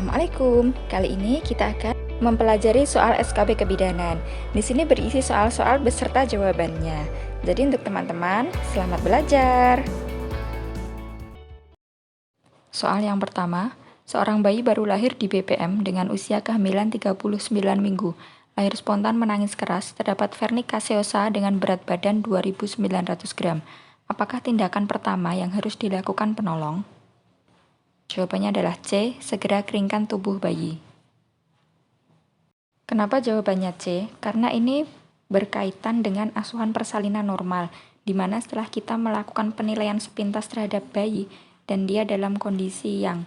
Assalamualaikum. Kali ini kita akan mempelajari soal SKB Kebidanan. Di sini berisi soal-soal beserta jawabannya. Jadi untuk teman-teman, selamat belajar. Soal yang pertama, seorang bayi baru lahir di BPM dengan usia kehamilan 39 minggu. Lahir spontan menangis keras, terdapat vernik caseosa dengan berat badan 2.900 gram. Apakah tindakan pertama yang harus dilakukan penolong? Jawabannya adalah C, segera keringkan tubuh bayi. Kenapa jawabannya C? Karena ini berkaitan dengan asuhan persalinan normal, di mana setelah kita melakukan penilaian sepintas terhadap bayi, dan dia dalam kondisi yang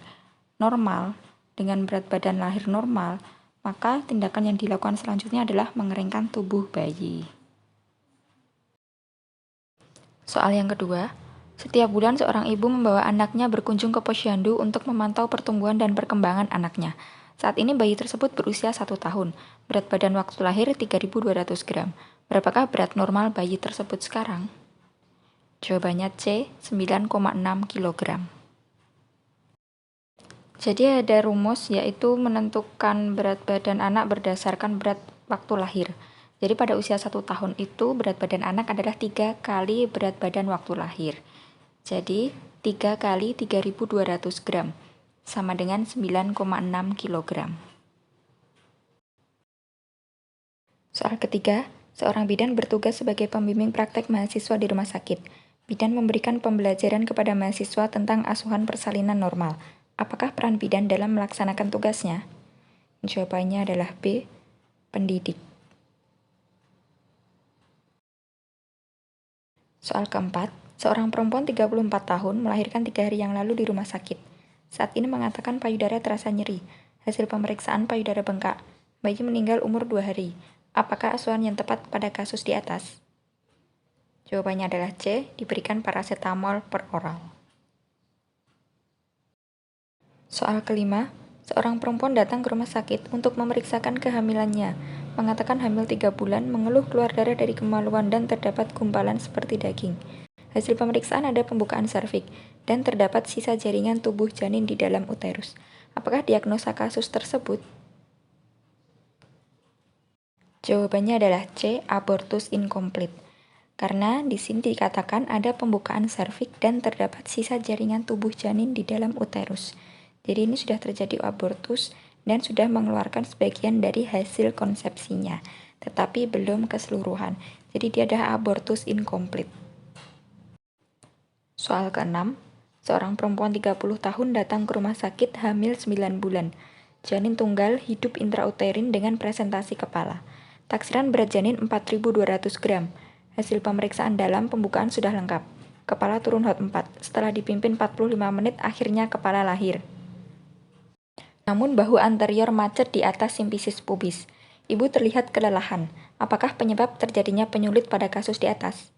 normal, dengan berat badan lahir normal, maka tindakan yang dilakukan selanjutnya adalah mengeringkan tubuh bayi. Soal yang kedua, setiap bulan seorang ibu membawa anaknya berkunjung ke posyandu untuk memantau pertumbuhan dan perkembangan anaknya. Saat ini bayi tersebut berusia 1 tahun, berat badan waktu lahir 3.200 gram. Berapakah berat normal bayi tersebut sekarang? Jawabannya C, 9,6 kg. Jadi ada rumus yaitu menentukan berat badan anak berdasarkan berat waktu lahir. Jadi pada usia 1 tahun itu berat badan anak adalah 3 kali berat badan waktu lahir. Jadi 3 kali 3.200 gram sama dengan 9,6 kg. Soal ketiga, seorang bidan bertugas sebagai pembimbing praktek mahasiswa di rumah sakit. Bidan memberikan pembelajaran kepada mahasiswa tentang asuhan persalinan normal. Apakah peran bidan dalam melaksanakan tugasnya? Jawabannya adalah B, pendidik. Soal keempat, seorang perempuan 34 tahun melahirkan 3 hari yang lalu di rumah sakit. Saat ini mengatakan payudara terasa nyeri. Hasil pemeriksaan payudara bengkak. Bayi meninggal umur 2 hari. Apakah asuhan yang tepat pada kasus di atas? Jawabannya adalah C, diberikan paracetamol per oral. Soal kelima, seorang perempuan datang ke rumah sakit untuk memeriksakan kehamilannya. Mengatakan hamil 3 bulan, mengeluh keluar darah dari kemaluan dan terdapat gumpalan seperti daging. Hasil pemeriksaan ada pembukaan serviks dan terdapat sisa jaringan tubuh janin di dalam uterus. Apakah diagnosa kasus tersebut? Jawabannya adalah C, abortus incomplete. Karena di sini dikatakan ada pembukaan serviks dan terdapat sisa jaringan tubuh janin di dalam uterus. Jadi ini sudah terjadi abortus dan sudah mengeluarkan sebagian dari hasil konsepsinya, tetapi belum keseluruhan. Jadi dia adalah abortus incomplete. Soal ke-6, seorang perempuan 30 tahun datang ke rumah sakit hamil 9 bulan. Janin tunggal hidup intrauterin dengan presentasi kepala. Taksiran berat janin 4.200 gram. Hasil pemeriksaan dalam pembukaan sudah lengkap. Kepala turun hot 4. Setelah dipimpin 45 menit, akhirnya kepala lahir. Namun bahu anterior macet di atas simfisis pubis. Ibu terlihat kelelahan. Apakah penyebab terjadinya penyulit pada kasus di atas?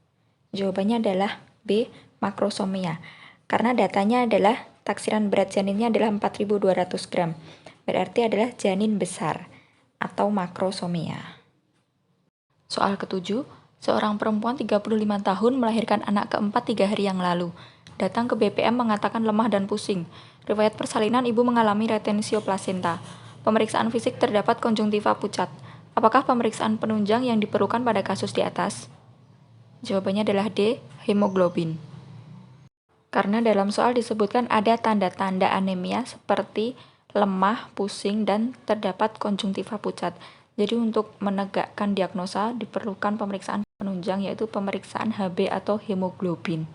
Jawabannya adalah B, makrosomia. Karena datanya adalah taksiran berat janinnya adalah 4.200 gram. Berarti adalah janin besar atau makrosomia. Soal ketujuh, seorang perempuan 35 tahun melahirkan anak keempat 3 hari yang lalu. Datang ke BPM mengatakan lemah dan pusing. Riwayat persalinan ibu mengalami retensio plasenta. Pemeriksaan fisik terdapat konjungtiva pucat. Apakah pemeriksaan penunjang yang diperlukan pada kasus di atas? Jawabannya adalah D, hemoglobin. Karena dalam soal disebutkan ada tanda-tanda anemia seperti lemah, pusing, dan terdapat konjungtiva pucat. Jadi untuk menegakkan diagnosa diperlukan pemeriksaan penunjang yaitu pemeriksaan HB atau hemoglobin.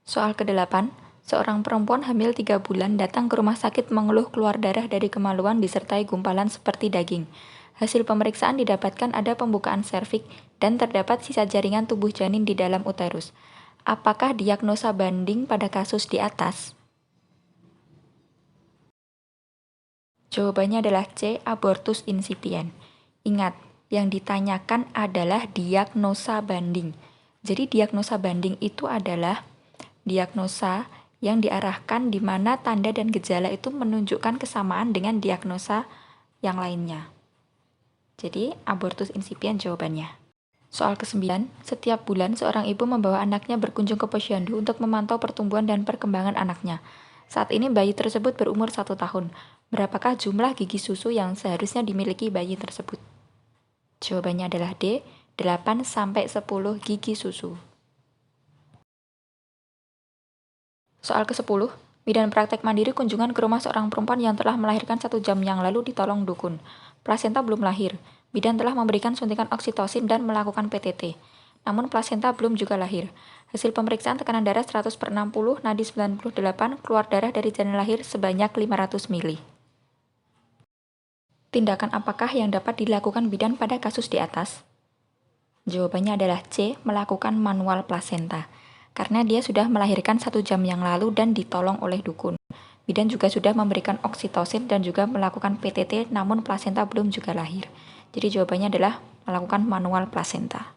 Soal ke-8, seorang perempuan hamil 3 bulan datang ke rumah sakit mengeluh keluar darah dari kemaluan disertai gumpalan seperti daging. Hasil pemeriksaan didapatkan ada pembukaan serviks dan terdapat sisa jaringan tubuh janin di dalam uterus. Apakah diagnosa banding pada kasus di atas? Jawabannya adalah C, abortus incipient. Ingat, yang ditanyakan adalah diagnosa banding. Jadi diagnosa banding itu adalah diagnosa yang diarahkan di mana tanda dan gejala itu menunjukkan kesamaan dengan diagnosa yang lainnya. Jadi, abortus incipient jawabannya. Soal ke-9, setiap bulan seorang ibu membawa anaknya berkunjung ke posyandu untuk memantau pertumbuhan dan perkembangan anaknya. Saat ini bayi tersebut berumur 1 tahun. Berapakah jumlah gigi susu yang seharusnya dimiliki bayi tersebut? Jawabannya adalah D, 8-10 gigi susu. Soal ke-10, bidan praktek mandiri kunjungan ke rumah seorang perempuan yang telah melahirkan 1 jam yang lalu ditolong dukun. Plasenta belum lahir. Bidan telah memberikan suntikan oksitosin dan melakukan PTT. Namun plasenta belum juga lahir. Hasil pemeriksaan tekanan darah 100/60, nadi 98, keluar darah dari janin lahir sebanyak 500 mili. Tindakan apakah yang dapat dilakukan bidan pada kasus di atas? Jawabannya adalah C, melakukan manual plasenta. Karena dia sudah melahirkan 1 jam yang lalu dan ditolong oleh dukun. Bidan juga sudah memberikan oksitosin dan juga melakukan PTT, namun plasenta belum juga lahir. Jadi jawabannya adalah melakukan manual plasenta.